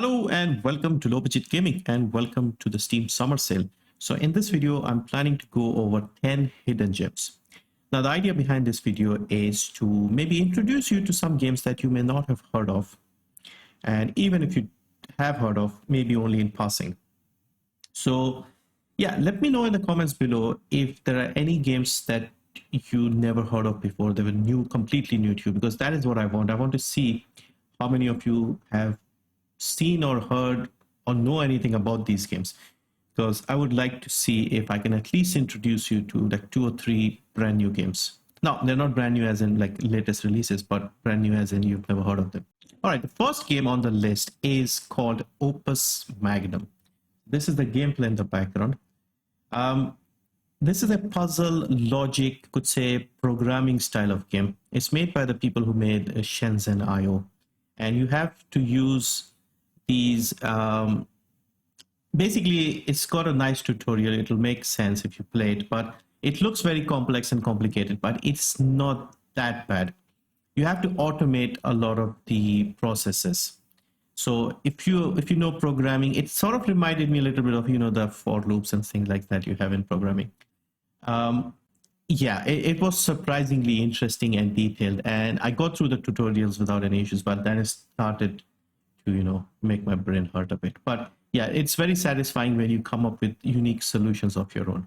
Hello and welcome to Low Budget Gaming and welcome to the Steam Summer Sale. So in this video, I'm planning to go over 10 hidden gems. Now the idea behind this video is to maybe introduce you to some games that you may not have heard of. And even if you have heard of, maybe only in passing. So yeah, let me know in the comments below if there are any games that you never heard of before. They were new, completely new to you, because that is what I want. I want to see how many of you have seen or heard or know anything about these games, because I would like to see if I can at least introduce you to like 2 or 3 brand new games. Now, they're not brand new as in like latest releases, but brand new as in you've never heard of them. All right, the first game on the list is called Opus Magnum. This is the gameplay in the background. This is a puzzle logic, could say programming style of game. It's made by the people who made Shenzhen IO, and you have to use these basically it's got a nice tutorial. It'll make sense if you play it, but it looks very complex and complicated, but it's not that bad. You have to automate a lot of the processes. So if you know programming, it sort of reminded me a little bit of the for loops and things like that you have in programming. Yeah, it was surprisingly interesting and detailed, and I got through the tutorials without any issues, but then it started to make my brain hurt a bit. But yeah, it's very satisfying when you come up with unique solutions of your own.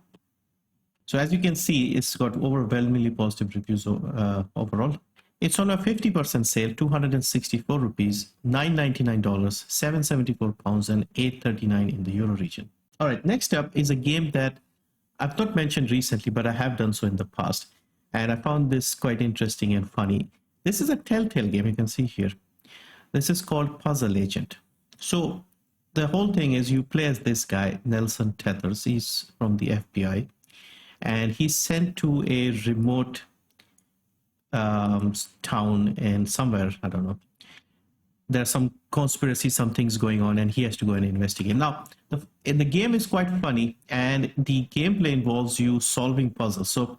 So as you can see, it's got overwhelmingly positive reviews overall. It's on a 50% sale, 264 rupees, $9.99, 774 pounds, and 839 in the Euro region. All right, next up is a game that I've not mentioned recently, but I have done so in the past, and I found this quite interesting and funny. This is a Telltale game, you can see here. This is called Puzzle Agent. So the whole thing is you play as this guy, Nelson Tethers. He's from the FBI, and he's sent to a remote town in somewhere, I don't know. There's some conspiracy, some things going on, and he has to go and investigate. Now, the game is quite funny, and the gameplay involves you solving puzzles. So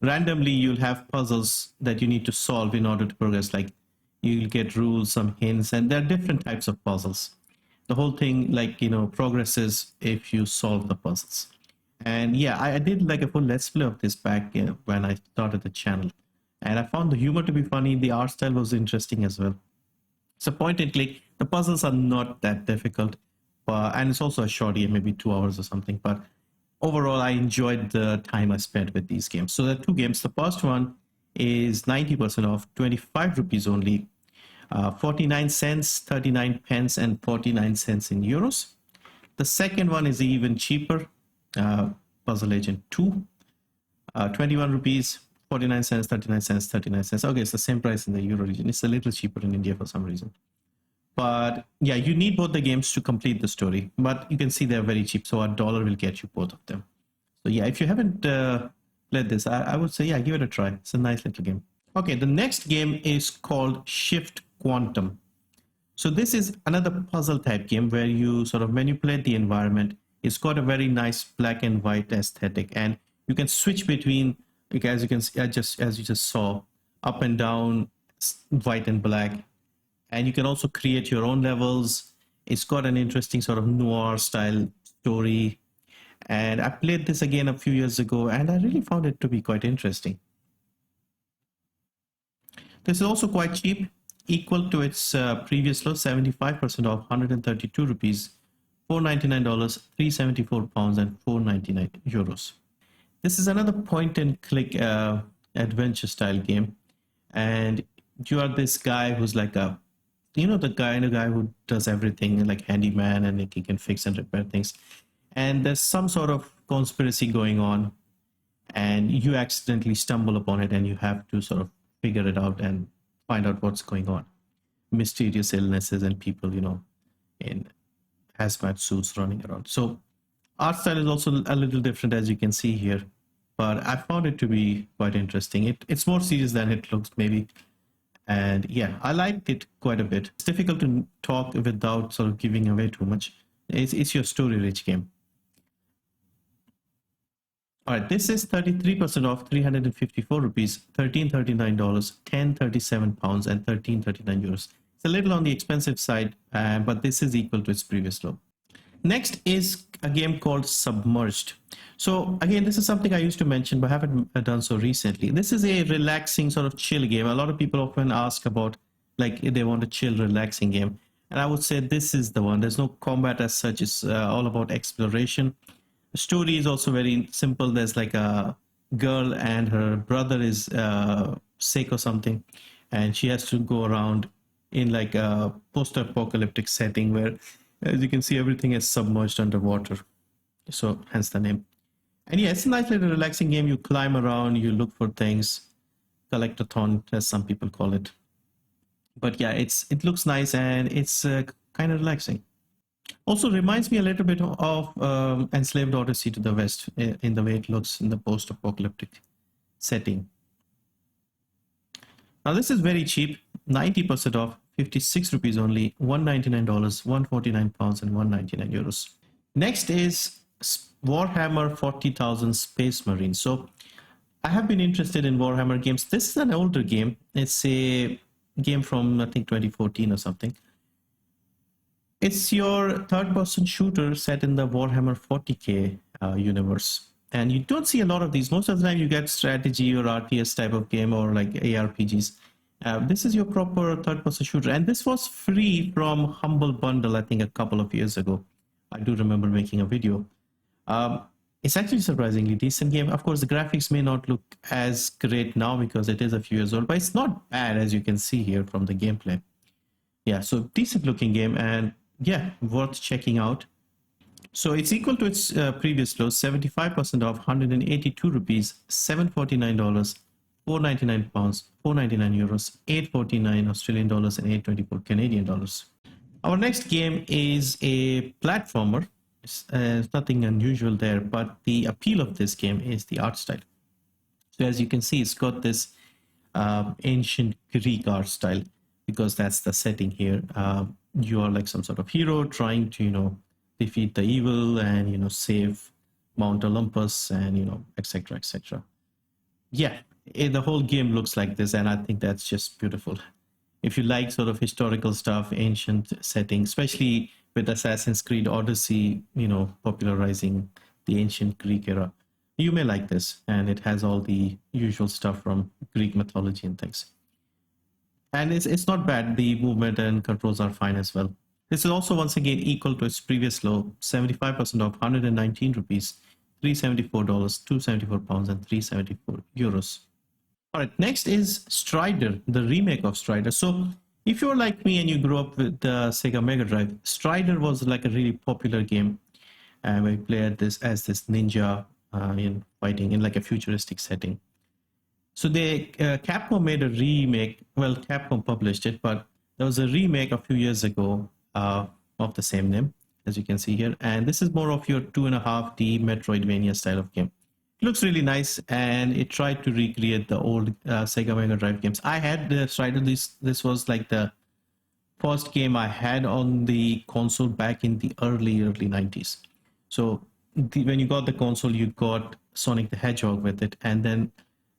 randomly, you'll have puzzles that you need to solve in order to progress. Like you'll get rules, some hints, and there are different types of puzzles. The whole thing, progresses if you solve the puzzles. And yeah, I did like a full let's play of this back when I started the channel, and I found the humor to be funny. The art style was interesting as well. So point and click, the puzzles are not that difficult, and it's also a short game, maybe 2 hours or something. But overall, I enjoyed the time I spent with these games. So there are 2 games. The first one is 90% off, 25 rupees only, 49 cents, 39 pence, and 49 cents in euros. The second one is even cheaper, Puzzle Agent 2, 21 rupees, 49 cents, 39 cents, 39 cents. Okay, it's the same price in the Euro region. It's a little cheaper in India for some reason. But yeah, you need both the games to complete the story. But you can see they're very cheap, so $1 will get you both of them. So yeah, if you haven't played this, I would say, yeah, give it a try. It's a nice little game. Okay, the next game is called Shift Quantum. So this is another puzzle type game where you sort of manipulate the environment. It's got a very nice black and white aesthetic, and you can switch between, as you can see, as you just saw, up and down, white and black. And you can also create your own levels. It's got an interesting sort of noir style story. And I played this again a few years ago, and I really found it to be quite interesting. This is also quite cheap, equal to its previous low, 75% off, 132 rupees, $499, 374 pounds, and 499 euros. This is another point and click adventure style game, and you are this guy who's like a, the guy who does everything, like handyman, and he can fix and repair things. And there's some sort of conspiracy going on, and you accidentally stumble upon it, and you have to sort of figure it out and find out what's going on. Mysterious illnesses and people, in hazmat suits running around. So art style is also a little different, as you can see here, but I found it to be quite interesting. It's more serious than it looks, maybe. And yeah, I liked it quite a bit. It's difficult to talk without sort of giving away too much. It's your story-rich game. All right, this is 33% off, 354 rupees, $1339, 1037 pounds, and 1339 euros. It's a little on the expensive side, but this is equal to its previous low. Next is a game called Submerged. So again, this is something I used to mention, but haven't done so recently. This is a relaxing sort of chill game. A lot of people often ask about, like, if they want a chill, relaxing game. And I would say this is the one. There's no combat as such. It's all about exploration. The story is also very simple. There's like a girl and her brother is sick or something. And she has to go around in like a post-apocalyptic setting where, as you can see, everything is submerged underwater. So hence the name. And yeah, it's a nice little relaxing game. You climb around, you look for things, collectathon, as some people call it. But yeah, it looks nice and it's kind of relaxing. Also reminds me a little bit of Enslaved Odyssey to the West in the way it looks in the post-apocalyptic setting. Now this is very cheap, 90% off, 56 rupees only, $199, 149 pounds and 199 euros. Next is Warhammer 40,000 Space Marines. So I have been interested in Warhammer games. This is an older game. It's a game from, I think, 2014 or something. It's your third-person shooter set in the Warhammer 40k universe. And you don't see a lot of these. Most of the time you get strategy or RTS type of game or like ARPGs. This is your proper third-person shooter. And this was free from Humble Bundle, I think, a couple of years ago. I do remember making a video. It's actually a surprisingly decent game. Of course, the graphics may not look as great now because it is a few years old, but it's not bad, as you can see here from the gameplay. Yeah, so decent looking game and yeah, worth checking out. So it's equal to its previous low, 75% off, 182 rupees, $749, 499 pounds, 499 euros, 849 Australian dollars and 824 Canadian dollars. Our next game is a platformer. There's nothing unusual there, but the appeal of this game is the art style. So as you can see, it's got this ancient Greek art style because that's the setting here. You are like some sort of hero trying to, defeat the evil and, save Mount Olympus and, etc., etc. Yeah, the whole game looks like this, and I think that's just beautiful. If you like sort of historical stuff, ancient setting, especially with Assassin's Creed Odyssey, popularizing the ancient Greek era, you may like this. And it has all the usual stuff from Greek mythology and things. And it's not bad. The movement and controls are fine as well. This is also once again equal to its previous low, 75% off, 119 rupees, $374, 274 pounds and 374 euros. All right, next is Strider, the remake of Strider. So if you're like me and you grew up with the Sega Mega Drive, Strider was like a really popular game where you play as this ninja in fighting in like a futuristic setting. So Capcom made a remake. Well, Capcom published it, but there was a remake a few years ago of the same name, as you can see here. And this is more of your 2.5D Metroidvania style of game. It looks really nice, and it tried to recreate the old Sega Mega Drive games. I had the Strider. This was like the first game I had on the console back in the early 90s. So when you got the console, you got Sonic the Hedgehog with it, and then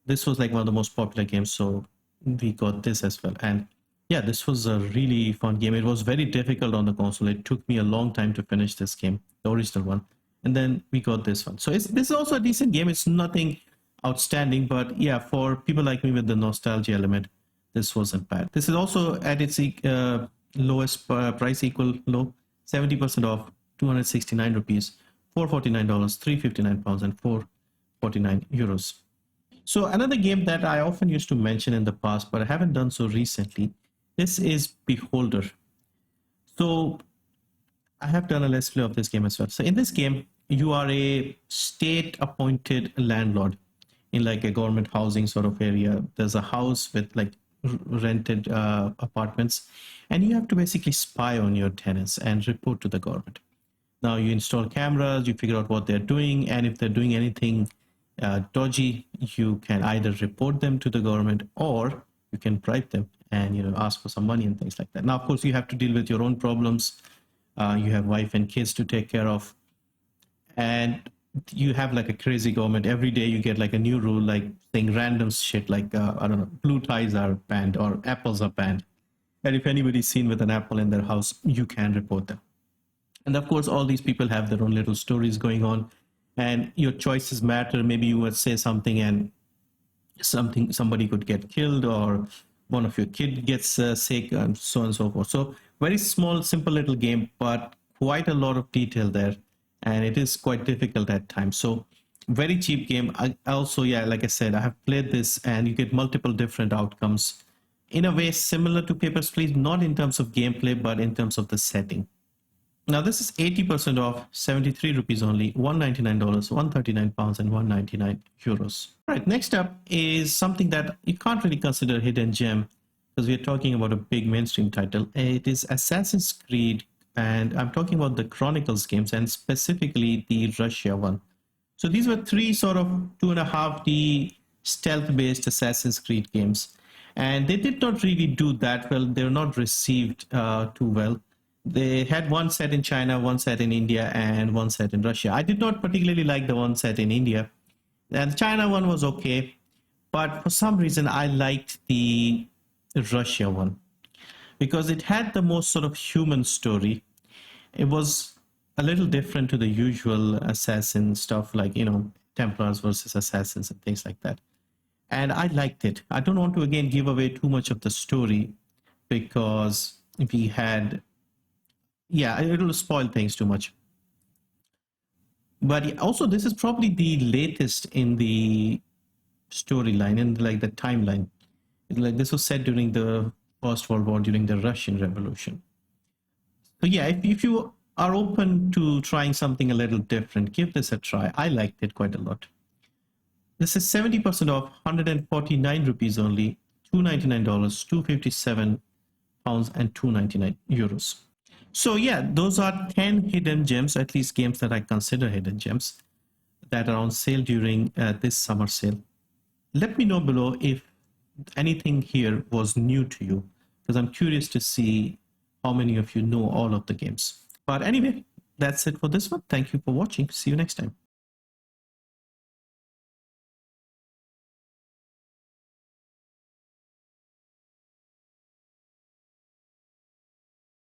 this was like one of the most popular games, so we got this as well. And yeah, this was a really fun game. It was very difficult on the console. It took me a long time to finish this game, the original one. And then we got this one. So this is also a decent game. It's nothing outstanding, but yeah, for people like me with the nostalgia element, this wasn't bad. This is also at its lowest price, equal low, 70% off, 269 rupees, $449, 359 pounds and 449 euros. So another game that I often used to mention in the past, but I haven't done so recently, this is Beholder. So I have done a let's play of this game as well. So in this game, you are a state-appointed landlord in like a government housing sort of area. There's a house with like rented apartments, and you have to basically spy on your tenants and report to the government. Now you install cameras, you figure out what they're doing, and if they're doing anything dodgy, you can either report them to the government or you can bribe them and ask for some money and things like that. Now, of course, you have to deal with your own problems. You have wife and kids to take care of, and you have like a crazy government. Every day you get like a new rule, like saying random shit like I don't know, blue ties are banned or apples are banned. And if anybody's seen with an apple in their house, you can report them. And of course, all these people have their own little stories going on, and your choices matter. Maybe you would say something and somebody could get killed, or one of your kid gets sick, and so on and so forth. So very small, simple little game, but quite a lot of detail there, and it is quite difficult at times. So very cheap game. I also, yeah, like I said, I have played this, and you get multiple different outcomes in a way similar to Papers, Please, not in terms of gameplay, but in terms of the setting. Now this is 80% off, 73 rupees only, $199, £139 and €199. Right, next up is something that you can't really consider a hidden gem because we're talking about a big mainstream title. It is Assassin's Creed, and I'm talking about the Chronicles games, and specifically the Russia one. So these were three sort of 2.5D stealth-based Assassin's Creed games, and they did not really do that well. They were not received too well. They had one set in China, one set in India, and one set in Russia. I did not particularly like the one set in India. And the China one was okay, but for some reason I liked the Russia one because it had the most sort of human story. It was a little different to the usual assassin stuff, like, Templars versus assassins and things like that. And I liked it. I don't want to, again, give away too much of the story because we had... yeah, it'll spoil things too much. But also, this is probably the latest in the storyline, in like the timeline. Like, this was set during the First World War, during the Russian Revolution. So yeah, if you are open to trying something a little different, give this a try. I liked it quite a lot. This is 70% off, 149 rupees only, $299, £257 and €299. So yeah, those are 10 hidden gems, at least games that I consider hidden gems, that are on sale during this summer sale. Let me know below if anything here was new to you, because I'm curious to see how many of you know all of the games. But anyway, that's it for this one. Thank you for watching. See you next time.